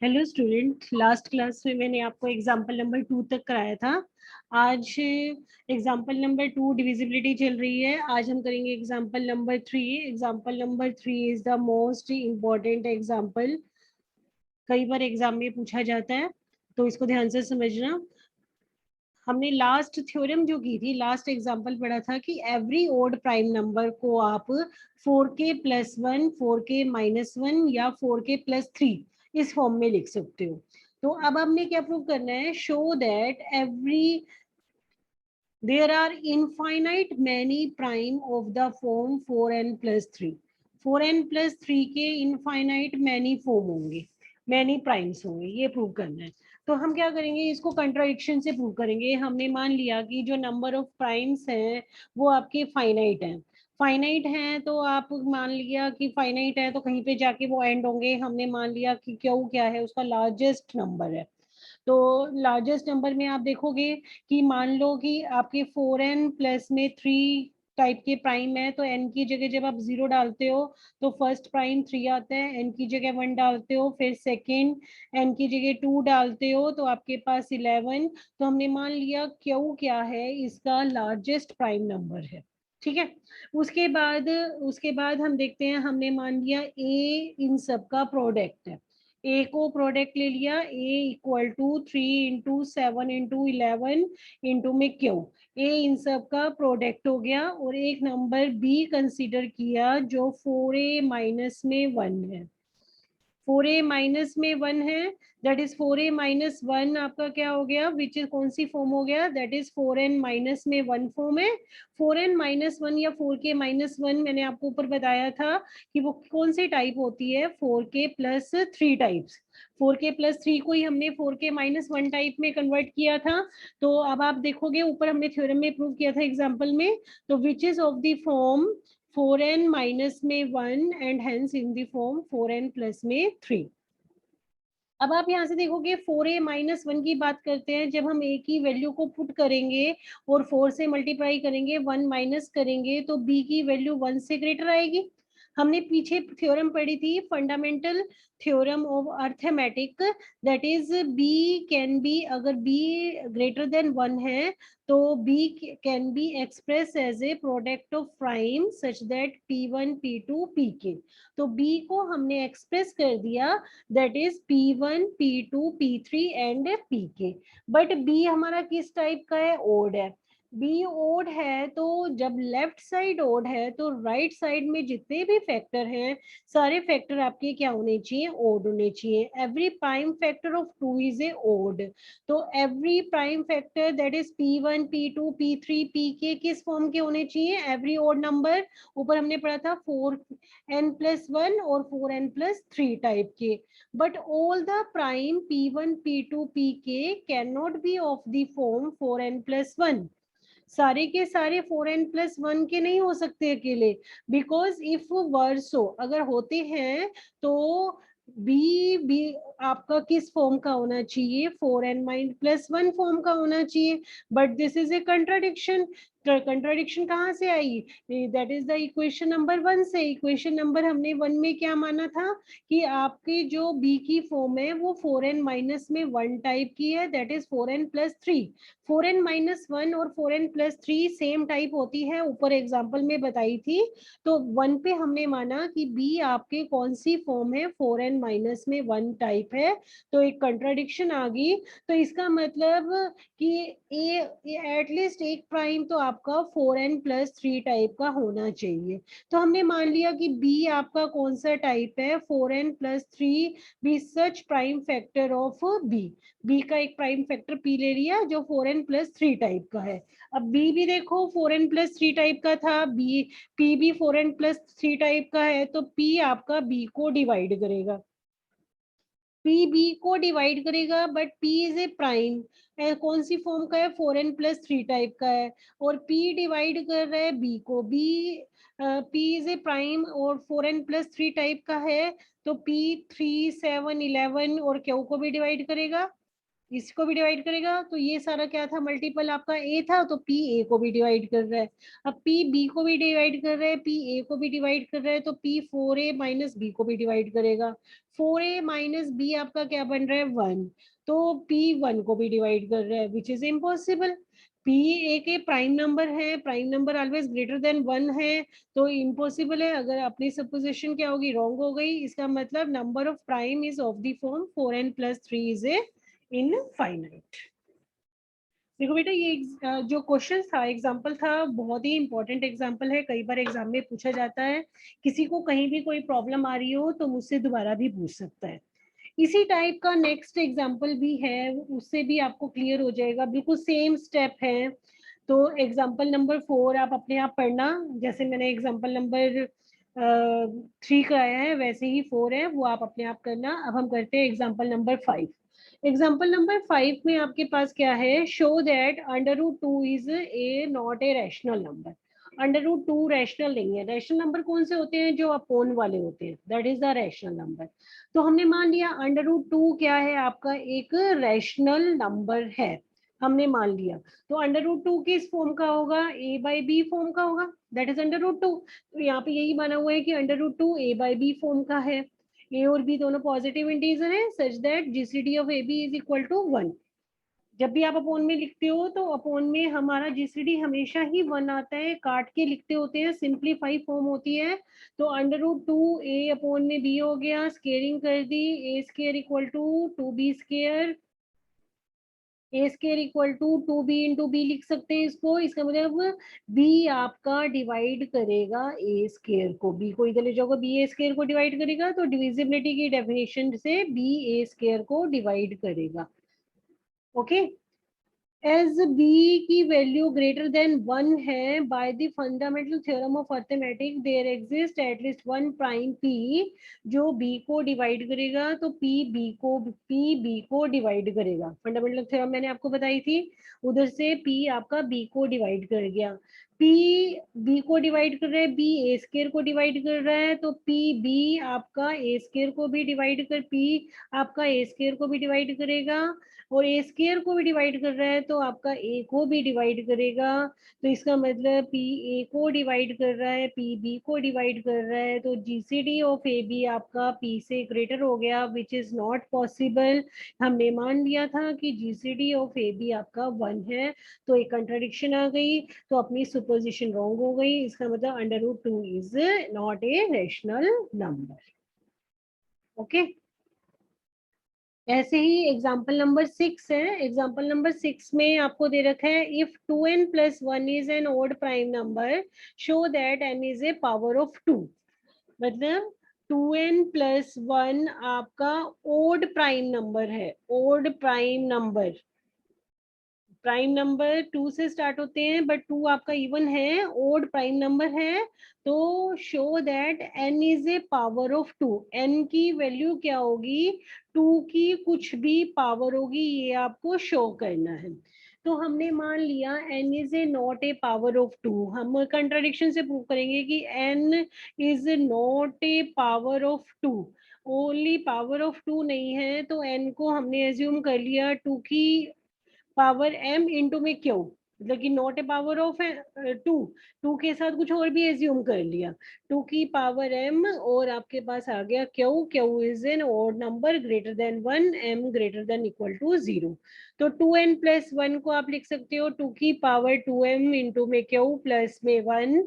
Hello student, last class में मैंने आपको एग्जाम्पल नंबर 2 तक कराया था। आज एग्जाम्पल नंबर 2 डिविजिबिलिटी चल रही है। आज हम करेंगे example number 3। Example number 3 is the most important example. कई बार एग्जाम में पूछा जाता है, तो इसको ध्यान से समझना। हमने लास्ट थ्योरम जो की थी, लास्ट एग्जाम्पल पढ़ा था कि एवरी ओड प्राइम नंबर को आप 4k+1, 4k-1 या 4k+3 इस फॉर्म में लिख सकते हो। तो अब हमने क्या प्रूव करना है? Show that every there are infinite many prime of the form 4n+3। 4n+3 के infinite many form होंगे, many primes होंगे, ये प्रूव करना है। तो हम क्या करेंगे? इसको कंट्राडिक्शन से प्रूव करेंगे। हमने मान लिया कि जो नंबर ऑफ प्राइम्स हैं वो आपके फाइनाइट हैं। फाइनाइट हैं तो आप मान लिया कि फाइनाइट है तो कहीं पे जाके वो एंड होंगे। हमने मान लिया कि क्यू क्या है, उसका लार्जेस्ट नंबर है। तो लार्जेस्ट नंबर में आप देखोगे कि मान लो कि आपके 4n+3 टाइप के प्राइम है, तो n की जगह जब आप 0 डालते हो तो फर्स्ट प्राइम 3 आता है, n की जगह 1 डालते हो, फिर सेकेंड n की जगह 2 डालते हो तो आपके पास 11। तो हमने मान लिया q क्या है, इसका लार्जेस्ट प्राइम नंबर है। ठीक है। उसके बाद हम देखते हैं, हमने मान लिया a इन सब का प्रोडक्ट है। ए को प्रोडक्ट ले लिया, A = 3 × 7 × 11 इंटू में क्यू। ए इन सब का प्रोडक्ट हो गया, और एक नंबर बी कंसीडर किया जो 4a-1 है। 4a-1 है, दैट इज 4a-1 आपका क्या हो गया, विच इज कौन सी फॉर्म हो गया? दैट इज 4n-1 फॉर्म है। 4n-1 या 4k-1 मैंने आपको ऊपर बताया था कि वो कौन सी टाइप होती है, 4k+3 टाइप्स। 4k+3 को ही हमने 4k-1 टाइप में कन्वर्ट किया था। तो अब आप देखोगे ऊपर हमने थ्योरम में प्रूव किया था एग्जाम्पल में। तो which is of the form 4n-1 and hence in the form 4n+3। अब आप यहाँ से देखोगे 4a-1 की बात करते हैं। जब हम a की वैल्यू को पुट करेंगे और 4 से मल्टीप्लाई करेंगे, 1 माइनस करेंगे, तो b की वैल्यू 1 से ग्रेटर आएगी। हमने पीछे थ्योरम पढ़ी थी, fundamental theorem of arithmetic, that is b can be, अगर b ग्रेटर देन 1 है तो b can be express as a product of prime such that p1 p2 pk। तो b को हमने एक्सप्रेस कर दिया, that is p1 p2 p3 and pk। But b हमारा किस टाइप का है? ओड है। बी ओड है, तो जब लेफ्ट साइड ओड है तो राइट साइड में जितने भी फैक्टर हैं सारे फैक्टर आपके क्या होने चाहिए? ओड होने चाहिए। Every prime factor of 2 is a odd. तो every prime factor that is p1 p2 p3 pk किस फॉर्म के होने चाहिए? Every odd number. ऊपर हमने पढ़ा था 4n+1 और 4n+3 टाइप के। but all the prime p1 p2 pk cannot be of the form 4n+1। सारे के सारे 4n+1 के नहीं हो सकते अकेले, बिकॉज इफ वर्सो अगर होते हैं तो बी आपका किस फॉर्म का होना चाहिए? 4n-1 फॉर्म का होना चाहिए। But this is a contradiction. Contradiction कहाँ से आई? That is the equation number 1 से। इक्वेशन नंबर हमने 1 में क्या माना था कि आपकी जो बी की फॉर्म है वो 4n-1 टाइप की है, दैट इज 4n+3। 4n-1 और 4n+3 सेम टाइप होती है, ऊपर एग्जाम्पल में बताई थी। तो 1 पे हमने माना कि b आपके कौन सी फॉर्म है? 4n-1 टाइप है। तो एक कंट्राडिक्शन आ गई। तो इसका मतलब कि एटलीस्ट एक प्राइम तो आपका 4n+3 टाइप का होना चाहिए। तो हमने मान लिया कि b आपका कौन सा टाइप है? 4n+3 be such prime factor of b का एक प्राइम फैक्टर p ले लिया जो 4n+3 टाइप का है। अब b भी देखो 4n+3 टाइप का था, b p भी 4n+3 टाइप का है, तो p आपका b को डिवाइड करेगा। p b को डिवाइड करेगा, but p is a prime. कौन सी फॉर्म का है? 4n+3 टाइप का है, और p डिवाइड कर रहा है b को। p इज ए प्राइम और 4n+3 टाइप का है, तो p 3 7 11 और q को भी डिवाइड करेगा। इसको भी डिवाइड करेगा, तो ये सारा क्या था, मल्टीपल आपका ए था, तो पी ए को भी डिवाइड कर रहा है। अब पी बी को भी डिवाइड कर रहा है, पी ए को भी डिवाइड कर रहा है, तो पी 4a माइनस बी को भी डिवाइड करेगा। 4a माइनस बी आपका क्या बन रहा है, 1, तो पी 1 को भी डिवाइड कर रहा है, which is impossible. P A के प्राइम नंबर है, prime number always greater than 1 है, तो इम्पॉसिबल है। अगर अपनी सपोजिशन क्या होगी, रॉन्ग हो गई, इसका मतलब number of prime is of the form 4n plus 3 is a infinite. देखो बेटा, ये जो क्वेश्चन था, एग्जांपल था, बहुत ही इंपॉर्टेंट एग्जांपल है, कई बार एग्जाम में पूछा जाता है। किसी को कहीं भी कोई प्रॉब्लम आ रही हो तो मुझसे दोबारा भी पूछ सकता है। इसी टाइप का नेक्स्ट एग्जांपल भी है, उससे भी आपको क्लियर हो जाएगा, बिल्कुल सेम स्टेप है। तो एग्जांपल नंबर 4 आप अपने आप पढ़ना, जैसे मैंने एग्जांपल नंबर 3 कराया है वैसे ही 4 है, वो आप अपने आप करना। अब हम करते हैं एग्जांपल नंबर 5। एग्जाम्पल नंबर 5 में आपके पास क्या है, show that under root 2 is a not a rational number. Under root 2 rational नहीं है। रैशनल नंबर कौन से होते हैं, जो अपोन वाले होते हैं, that is the rational number. तो हमने मान लिया अंडर रूट 2 क्या है, आपका एक रैशनल नंबर है, हमने मान लिया। तो अंडर रूट 2 किस फॉर्म का होगा, ए बाई बी फॉर्म का होगा, दैट इज अंडर रूट 2। तो यहाँ पे यही माना हुआ है कि under root 2 a by b form का है। ए और बी दोनों पॉजिटिव इंटीजर है, such that GCD of a b is equal to 1। जब भी आप अपोन में लिखते हो तो अपोन में हमारा जीसीडी हमेशा ही 1 आता है, काट के लिखते होते हैं, सिंप्लीफाई फॉर्म होती है। तो अंडर रूट 2 ए अपोन में बी हो गया, स्केयरिंग कर दी, a square equal to 2b square, a square equal to 2b into b लिख सकते हैं इसको। इसका मतलब बी आपका डिवाइड करेगा ए स्केयर को, बी को इधर ले जाओगे, बी ए स्केयर को डिवाइड करेगा, तो डिविजिबिलिटी की डेफिनेशन से बी ए स्केयर को डिवाइड करेगा। ओके, एज बी की वैल्यू ग्रेटर देन 1 है, by the fundamental theorem of arithmetic there exist at least one prime p जो बी को डिवाइड करेगा, तो पी बी को डिवाइड करेगा। फंडामेंटल थ्योरम मैंने आपको बताई थी, उधर से पी आपका बी को डिवाइड कर गया। पी बी को डिवाइड कर रहा है, बी ए स्केयर को डिवाइड कर रहा है, तो पी बी आपका ए स्केयर को भी डिवाइड कर, पी आपका ए स्केयर को भी डिवाइड करेगा, और ए स्केयर को भी डिवाइड कर रहा है तो आपका ए को भी डिवाइड करेगा। तो इसका मतलब पी ए को डिवाइड कर रहा है, पी बी को डिवाइड कर रहा है, तो जीसीडी ऑफ ए बी आपका पी से ग्रेटर हो गया, विच इज नॉट पॉसिबल। हमने मान लिया था कि जीसीडी ऑफ ए बी आपका 1 है, तो एक कंट्राडिक्शन आ गई, तो अपनी सुपोजिशन रॉन्ग हो गई। इसका मतलब under root 2 is not a rational number. Okay, ऐसे ही एग्जाम्पल नंबर 6 है। एग्जाम्पल नंबर 6 में आपको दे रखा है, if 2n plus 1 is an odd prime number, show that n is a power of 2। मतलब 2n plus 1 आपका ओड प्राइम नंबर है, odd prime number. Prime number 2 से स्टार्ट होते हैं, बट 2 आपका इवन है, ओड प्राइम नंबर है, तो show that n is a power of 2। n की वैल्यू क्या होगी, 2 की कुछ भी पावर होगी, ये आपको शो करना है। तो हमने मान लिया n is a not A power of 2। हम कंट्राडिक्शन से प्रूव करेंगे कि n is not A power of 2, only power of 2 नहीं है, तो n को हमने एज्यूम कर लिया 2 की पावर m इंटू में क्यू, मतलब कि नॉट ए पावर ऑफ 2, 2 के साथ कुछ और भी एज्यूम कर लिया, 2 की पावर m, और आपके पास आ गया q, q is an odd number greater than 1, m greater than equal to 0। तो 2n प्लस 1 को आप लिख सकते हो 2 की पावर 2m इंटू में क्यू प्लस में 1,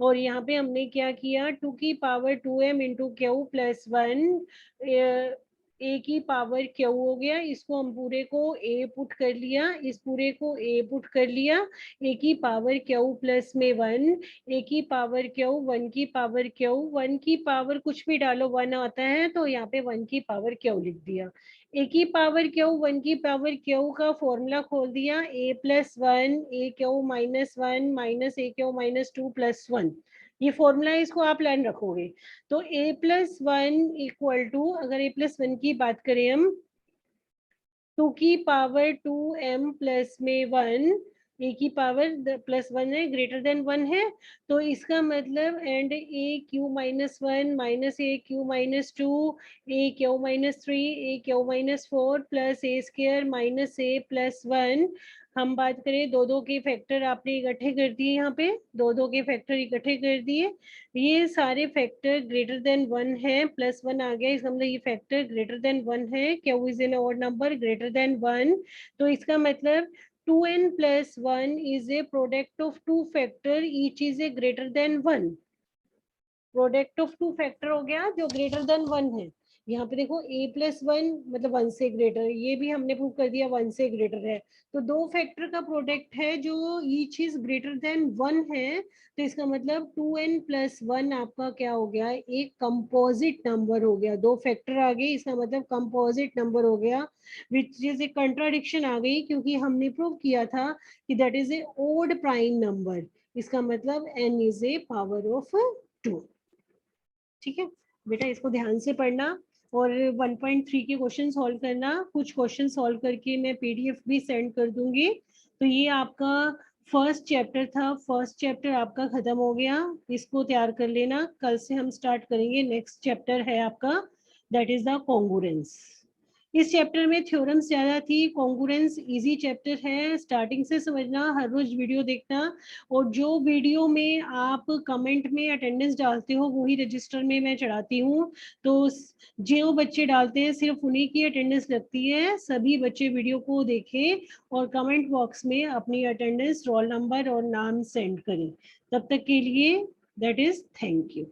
और यहाँ पे हमने क्या किया, 2 की power 2m into Q plus 1, ए की पावर क्यू हो गया, इसको हम पूरे को ए पुट कर लिया, इस पूरे को ए पुट कर लिया, ए की पावर क्यू प्लस में 1, ए की पावर क्यू, 1 की पावर क्यू, 1 की पावर कुछ भी डालो 1 आता है, तो यहाँ पे 1 की पावर क्यू लिख दिया। ए की पावर क्यू, 1 की पावर क्यू का फॉर्मूला खोल दिया, ए प्लस 1 ए क्यू माइनस 1 माइनस ए क्यू माइनस 2 प्लस 1, ये फॉर्मूला है, इसको आप लर्न रखोगे। तो a प्लस 1 इक्वल टू, अगर a प्लस 1 की बात करें हम, 2 की पावर 2m प्लस में 1, ए की पावर प्लस 1 है, ग्रेटर देन 1 है, तो इसका मतलब and A Q minus 1 minus A Q minus 2 A Q minus 3 A Q minus 4 plus A square minus A plus 1। हम बात करें दो दो के फैक्टर आपने इकट्ठे कर दिए, यहाँ पे दो दो के फैक्टर इकट्ठे कर दिए, ये सारे फैक्टर ग्रेटर देन 1 है, प्लस 1 आ गया, इसका मतलब ये फैक्टर ग्रेटर देन 1 है, Q is an odd number greater than 1, तो इसका मतलब 2n plus 1 is a product of two factor, each is a greater than 1। Product of two factor हो गया जो ग्रेटर देन 1 है। यहाँ पे देखो a प्लस 1 मतलब 1 से ग्रेटर, ये भी हमने प्रूव कर दिया 1 से ग्रेटर है, तो दो फैक्टर का प्रोडक्ट है जो ईच इज ग्रेटर देन 1 है, तो इसका मतलब 2n प्लस 1 आपका क्या हो गया, एक कंपोजिट नंबर हो गया, दो फैक्टर आ गए, इसका मतलब कंपोजिट नंबर हो गया, विच इज ए कंट्राडिक्शन आ गई, क्योंकि हमने प्रूव किया था कि that is a odd prime number, इसका मतलब n is a power of 2। ठीक है बेटा, इसको ध्यान से पढ़ना और 1.3 के क्वेश्चन सॉल्व करना, कुछ क्वेश्चन सॉल्व करके मैं पीडीएफ भी सेंड कर दूंगी। तो ये आपका फर्स्ट चैप्टर था, फर्स्ट चैप्टर आपका खत्म हो गया, इसको तैयार कर लेना, कल से हम स्टार्ट करेंगे, नेक्स्ट चैप्टर है आपका दैट इज द कॉन्ग्रुएंस। इस चैप्टर में थ्योरम्स ज्यादा थी, कॉन्ग्रुएंस इजी चैप्टर है, स्टार्टिंग से समझना, हर रोज वीडियो देखना, और जो वीडियो में आप कमेंट में अटेंडेंस डालते हो वही रजिस्टर में मैं चढ़ाती हूँ, तो जो बच्चे डालते हैं सिर्फ उन्हीं की अटेंडेंस लगती है, सभी बच्चे वीडियो को देखें और कमेंट बॉक्स में अपनी अटेंडेंस, रोल नंबर और नाम सेंड करें। तब तक के लिए दैट इज थैंक यू।